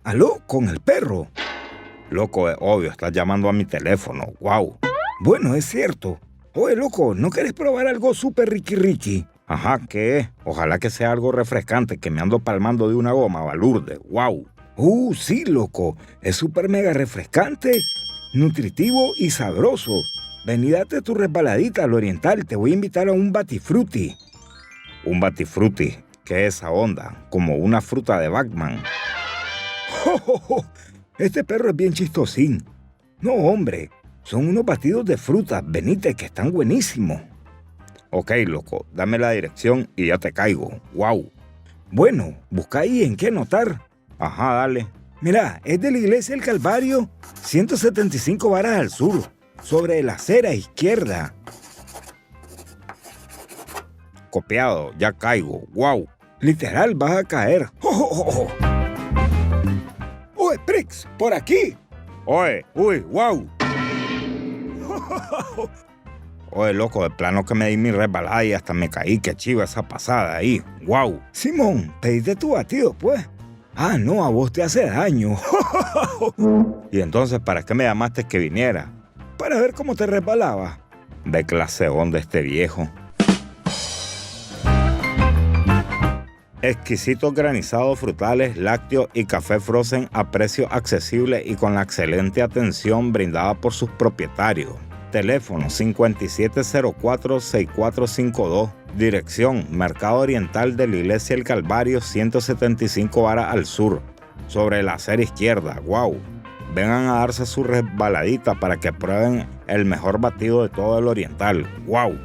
Aló, con el perro. Loco, es obvio, estás llamando a mi teléfono. Wow. Bueno, es cierto. Oye, loco, ¿no quieres probar algo súper ricky? Ajá, ¿qué es? Ojalá que sea algo refrescante, que me ando palmando de una goma, balurde. Wow. Sí, loco. Es súper mega refrescante, nutritivo y sabroso. Ven y date tu resbaladita al oriental. Te voy a invitar a un batifruti. ¿Un batifruti? ¿Qué es esa onda? Como una fruta de Batman. ¡Jo, jo, jo! Este perro es bien chistosín. No, hombre. Son unos batidos de fruta. Venite, que están buenísimos. Ok, loco. Dame la dirección y ya te caigo. Wow. Bueno, busca ahí en qué anotar. Ajá, dale. Mira, es de la iglesia del Calvario, 175 varas al sur, sobre la acera izquierda. Copiado, ya caigo. Wow. Literal, vas a caer. ¡Jo, jo, jo, jo! ¡Oye, Prix! ¡Por aquí! Oye, uy, wow. Oye, loco, de plano que me di mi resbalada y hasta me caí. Qué chiva esa pasada ahí. Wow. Simón, pediste tu batido, pues. Ah, no, a vos te hace daño. ¿Y entonces para qué me llamaste que viniera? Para ver cómo te resbalaba. De clase onda este viejo. Exquisitos granizados frutales, lácteos y café frozen a precio accesible y con la excelente atención brindada por sus propietarios. Teléfono 5704-6452. Dirección Mercado Oriental de la Iglesia del Calvario, 175 varas al sur, sobre la acera izquierda. Wow. Vengan a darse su resbaladita para que prueben el mejor batido de todo el Oriental. Wow.